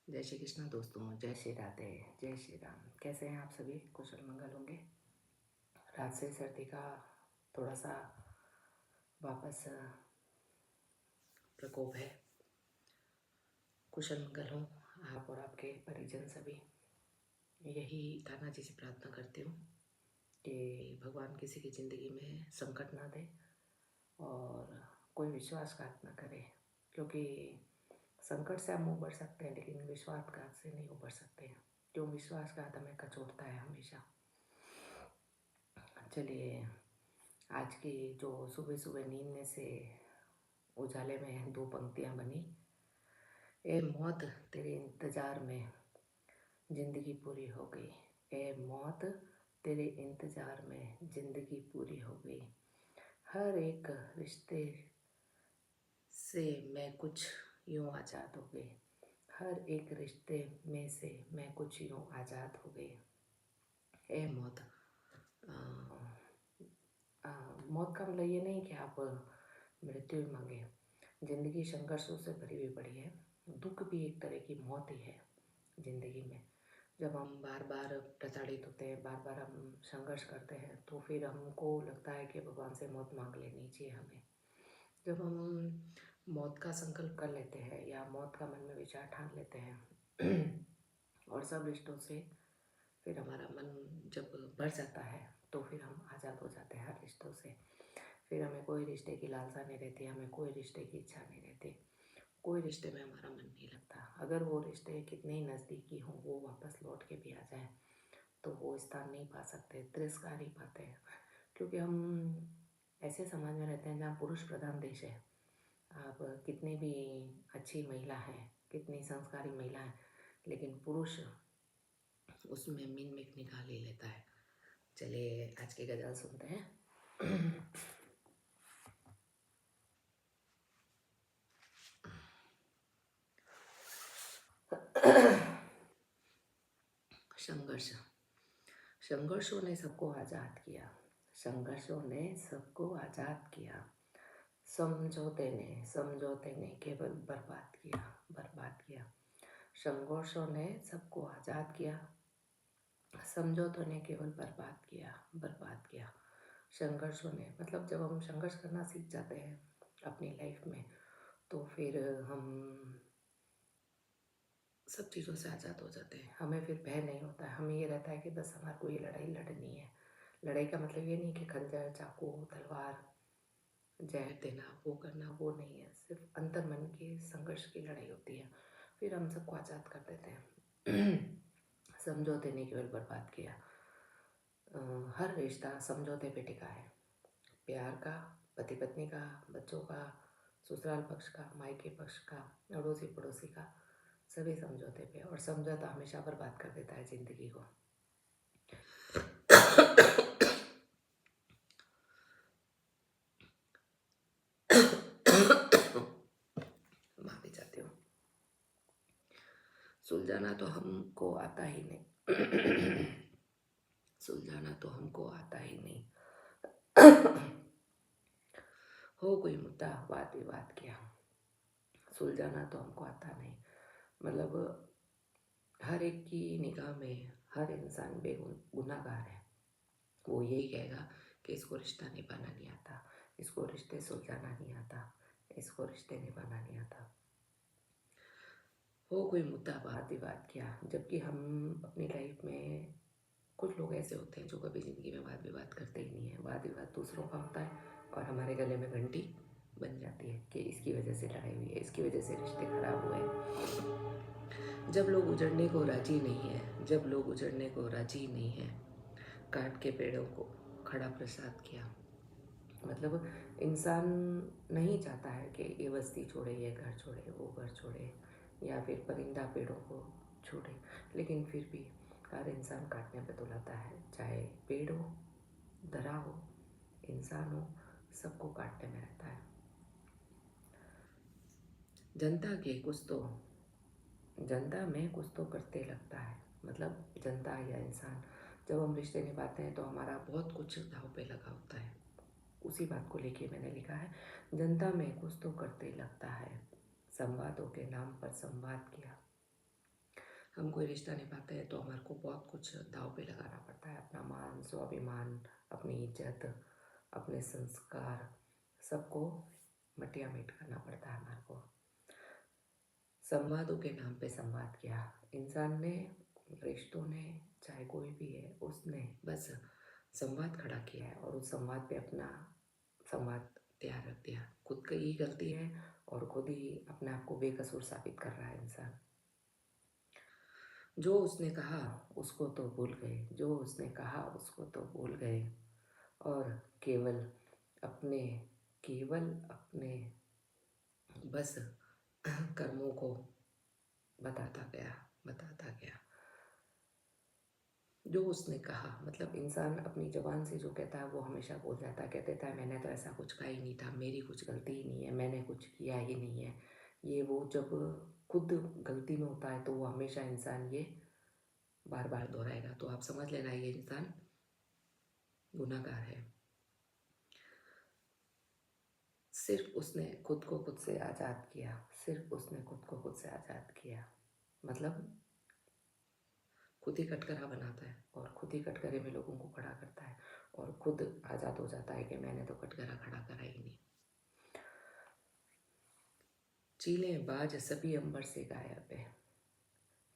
जय श्री कृष्ण दोस्तों, जय श्री राधे, जय श्री राम। कैसे हैं आप सभी? कुशल मंगल होंगे। रात से सर्दी का थोड़ा सा वापस प्रकोप है। कुशल मंगल हो आप और आपके परिजन सभी। यही कान्हा जी से प्रार्थना करती हूँ कि भगवान किसी की ज़िंदगी में संकट ना दे और कोई विश्वासघात ना करे, क्योंकि संकट से हम उबर सकते हैं लेकिन विश्वासघात से नहीं उबर सकते हैं। क्यों? विश्वासघात हमें कचोटता है हमेशा। चलिए, आज की जो सुबह सुबह नींद में से उजाले में दो पंक्तियां बनी। ए मौत तेरे इंतज़ार में ज़िंदगी पूरी हो गई। ए मौत तेरे इंतज़ार में ज़िंदगी पूरी हो गई। हर एक रिश्ते से मैं कुछ यूँ आज़ाद हो गई। हर एक रिश्ते में से मैं कुछ यूँ आज़ाद हो गई। ए मौत, मौत का मतलब ये नहीं कि आप मृत्यु मांगे। ज़िंदगी संघर्षों से भरी हुई पड़ी है। दुख भी एक तरह की मौत ही है ज़िंदगी में। जब हम बार बार प्रताड़ित होते हैं, बार बार हम संघर्ष करते हैं, तो फिर हमको लगता है कि भगवान से मौत मांग लेनी चाहिए हमें। जब हम मौत का संकल्प कर लेते हैं या मौत का मन में विचार ठान लेते हैं और सब रिश्तों से फिर हमारा मन जब भर जाता है तो फिर हम आज़ाद हो जाते हैं हर रिश्तों से। फिर हमें कोई रिश्ते की लालसा नहीं रहती, हमें कोई रिश्ते की इच्छा नहीं रहती, कोई रिश्ते में हमारा मन नहीं लगता। अगर वो रिश्ते कितने ही नज़दीकी हों, वो वापस लौट के भी आ जाए तो वो स्थान नहीं पा सकते, तिरस्कार ही पाते हैं। क्योंकि हम ऐसे समाज में रहते हैं जहाँ पुरुष प्रधान देश है। आप कितनी भी अच्छी महिला है, कितनी संस्कारी महिला है, लेकिन पुरुष उसमें मिनमिक निकाल ही लेता है। चलिए, आज की गज़ल सुनते हैं। संघर्ष। संघर्षों ने सबको आज़ाद किया। संघर्षों ने सबको आज़ाद किया। समझौते ने केवल बर्बाद किया, बर्बाद किया। संघर्षों ने सबको आज़ाद किया। समझौतों ने केवल बर्बाद किया, बर्बाद किया। संघर्षों ने मतलब जब हम संघर्ष करना सीख जाते हैं अपनी लाइफ में, तो फिर हम सब चीज़ों से आज़ाद हो जाते हैं। हमें फिर भय नहीं होता है। हमें ये रहता है कि बस हमारे को ये लड़ाई लड़नी है। लड़ाई का मतलब ये नहीं कि खंजर, चाकू, तलवार, जहर देना, वो करना, वो नहीं है। सिर्फ अंतर मन के संघर्ष की लड़ाई होती है। फिर हम सबको आज़ाद कर देते हैं। समझौते ने केवल बर्बाद किया। हर रिश्ता समझौते पे टिका है। प्यार का, पति पत्नी का, बच्चों का, ससुराल पक्ष का, मायके पक्ष का, अड़ोसी पड़ोसी का, सभी समझौते पे। और समझौता हमेशा बर्बाद कर देता है ज़िंदगी को। माफी चाहती हूँ। सुलझाना तो हमको आता ही नहीं। सुलझाना तो हमको आता ही नहीं। हो कोई मुद्दा, वाद विवाद किया, सुलझाना तो हमको आता नहीं। मतलब हर एक की निगाह में हर इंसान बेगुनाहगार है। वो यही कहेगा कि इसको रिश्ता निभाना नहीं आता, इसको रिश्ते सुलझाना नहीं आता, इसको रिश्ते निभाना नहीं आता। हो कोई मुद्दा, वाद विवाद किया। जबकि हम अपनी लाइफ में कुछ लोग ऐसे होते हैं जो कभी ज़िंदगी में वाद विवाद करते ही नहीं है। वाद विवाद दूसरों का होता है और हमारे गले में घंटी बन जाती है कि इसकी वजह से लड़ाई हुई है, इसकी वजह से रिश्ते खराब हुए हैं। जब लोग उजड़ने को राजी नहीं है, जब लोग उजड़ने को राजी नहीं है, काट के पेड़ों को खड़ा प्रसाद किया। मतलब इंसान नहीं चाहता है कि ये बस्ती छोड़े, ये घर छोड़े, वो घर छोड़े, या फिर परिंदा पेड़ों को छोड़े, लेकिन फिर भी हर इंसान काटने पे तुलाता है। चाहे पेड़ हो, दरा हो, इंसान हो, सबको काटने में रहता है। जनता में कुछ तो करते लगता है। मतलब जनता या इंसान, जब हम रिश्ते निभाते हैं तो हमारा बहुत कुछ दाव पे लगा होता है। उसी बात को लेके मैंने लिखा है, जनता में कुछ तो करते लगता है, संवादों के नाम पर संवाद किया। हम कोई रिश्ता निभाते हैं तो हमारे को बहुत कुछ दांव पे लगाना पड़ता है, अपना मान, स्वाभिमान, अपनी इज्जत, अपने संस्कार, सबको मटिया मेट करना पड़ता है हमारे को। संवादों के नाम पे संवाद किया इंसान ने, रिश्तों ने, चाहे कोई भी है, उसने बस संवाद खड़ा किया है और उस संवाद पे अपना संवाद तैयार रख दिया। खुद की ही गलती है और खुद ही अपने आप को बेकसूर साबित कर रहा है इंसान। जो उसने कहा उसको तो भूल गए, जो उसने कहा उसको तो भूल गए, और अपने केवल अपने बस कर्मों को बताता गया। जो उसने कहा मतलब इंसान अपनी ज़बान से जो कहता है वो हमेशा भूल जाता है। कह देता है मैंने तो ऐसा कुछ कहा ही नहीं था, मेरी कुछ गलती ही नहीं है, मैंने कुछ किया ही नहीं है। ये वो जब खुद गलती में होता है तो वो हमेशा इंसान ये बार बार दोहराएगा। तो आप समझ लेना ये इंसान गुनाहगार है। सिर्फ उसने खुद को खुद से आज़ाद किया, सिर्फ उसने खुद को खुद से आज़ाद किया। मतलब खुद ही कटघरा बनाता है और खुद ही कटघरे में लोगों को खड़ा करता है और खुद आज़ाद हो जाता है कि मैंने तो कटघरा खड़ा करा ही नहीं। चीलें बाज सभी अंबर से गायब है,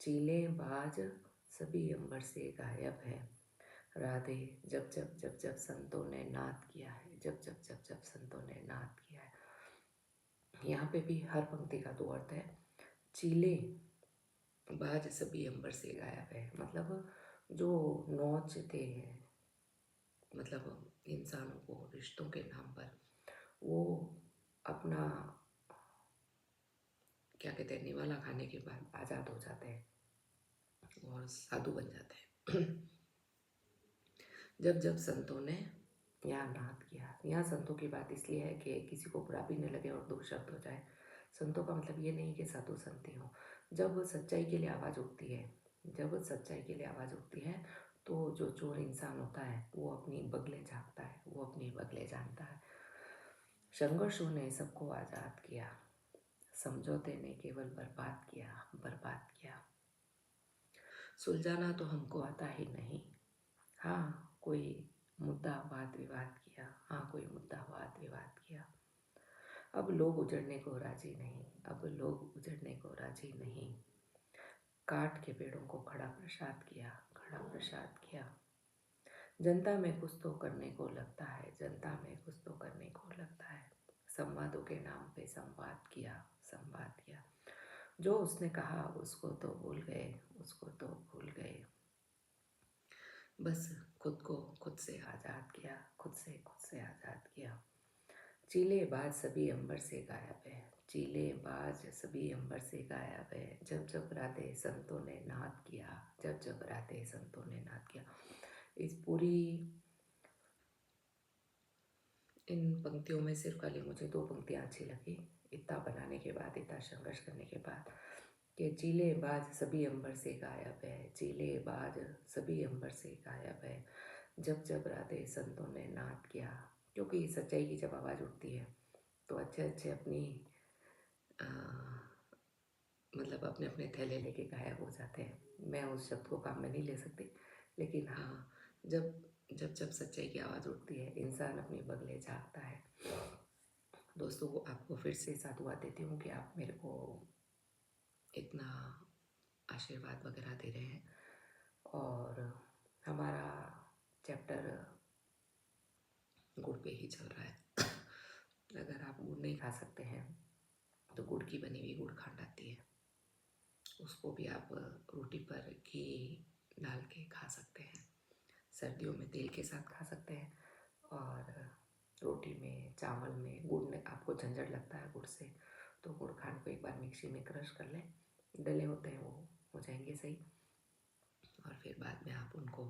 चीलें बाज सभी अंबर से गायब है। राधे जब जब जब जब संतों ने नाद किया है, जब जब जब जब संतों ने नाद किया है। यहाँ पे भी हर पंक्ति का दो अर्थ है। चीले बाज सभी अंबर से गायब है मतलब जो नोचते हैं, मतलब इंसानों को रिश्तों के नाम पर, वो अपना क्या कहते हैं निवाला खाने के बाद आज़ाद हो जाते हैं और साधु बन जाते हैं। जब जब संतों ने यहाँ नाद किया, यहाँ संतों की बात इसलिए है कि किसी को बुरा भी नहीं लगे और दो शब्द हो जाए। संतों का मतलब ये नहीं कि साधु संत ही हो। जब सच्चाई के लिए आवाज़ उठती है, जब सच्चाई के लिए आवाज़ उठती है तो जो चोर इंसान होता है वो अपनी बगलें झाँकता है, वो अपनी बगलें जानता है। संघर्षों ने सबको आज़ाद किया, समझौते ने केवल बर्बाद किया, बर्बाद किया। सुलझाना तो हमको आता ही नहीं। हाँ कोई मुद्दा वाद विवाद किया, हाँ कोई मुद्दा वाद विवाद किया। अब लोग उजड़ने को राजी नहीं, अब लोग उजड़ने को राजी नहीं। काट के पेड़ों को खड़ा प्रसाद किया, खड़ा प्रसाद किया। जनता में कुछ तो करने को लगता है, जनता में कुछ तो करने को लगता है। संवादों के नाम पे संवाद किया, संवाद किया। जो उसने कहा उसको तो भूल गए, उसको तो भूल गए। बस खुद को खुद से आज़ाद किया, खुद से आज़ाद किया। चीले बाज सभी अंबर से गायब है, चीले बाज सभी अंबर से गायब है। जब जब राधे संतों ने नाद किया, जब जब राधे संतों ने नाद किया। इस पूरी इन पंक्तियों में सिर्फ खाली मुझे दो पंक्तियाँ अच्छी लगी, इतना बनाने के बाद, इतना संघर्ष करने के बाद, कि चीले बाज सभी अंबर से गायब है, चीले बाज सभी अंबर से गायब है। जब जब राधे संतों ने नाद किया, क्योंकि सच्चाई की जब आवाज़ उठती है तो अच्छे अच्छे अपनी आ, मतलब अपने अपने थैले लेके गायब हो जाते हैं। मैं उस शब्द को काम में नहीं ले सकती, लेकिन हाँ जब जब जब सच्चाई की आवाज़ उठती है इंसान अपनी बगले झाँकता है। दोस्तों को आपको फिर से साधुवाद देती हूँ कि आप मेरे को इतना आशीर्वाद वगैरह दे रहे हैं। और हमारा चैप्टर गुड़ पे ही चल रहा है। अगर आप गुड़ नहीं खा सकते हैं तो गुड़ की बनी हुई गुड़ खंड आती है, उसको भी आप रोटी पर घी डाल के खा सकते हैं। सर्दियों में तेल के साथ खा सकते हैं और रोटी में, चावल में। गुड़ में आपको झंझट लगता है गुड़ से, तो गुड़ खांड को एक बार मिक्सी में क्रश कर लें, डले होते हैं वो हो जाएंगे सही, और फिर बाद में आप उनको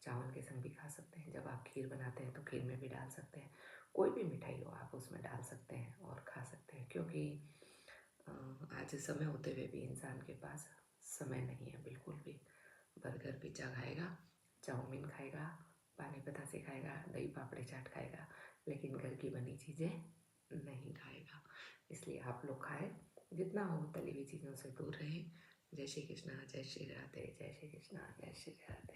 चावल के संग भी खा सकते हैं। जब आप खीर बनाते हैं तो खीर में भी डाल सकते हैं, कोई भी मिठाई हो आप उसमें डाल सकते हैं और खा सकते हैं। क्योंकि आज समय होते हुए भी इंसान के पास समय नहीं है बिल्कुल भी। बर्गर पिज्ज़ा खाएगा, चाउमीन खाएगा, पानी बतासे खाएगा, दही पापड़ी चाट खाएगा, लेकिन घर की बनी चीज़ें नहीं खाएगा। इसलिए आप लोग खाएं, जितना हो तली हुई चीज़ों से दूर रहें, जय श्री कृष्णा, जय श्री राधे, जय श्री कृष्णा, जय श्री राधे।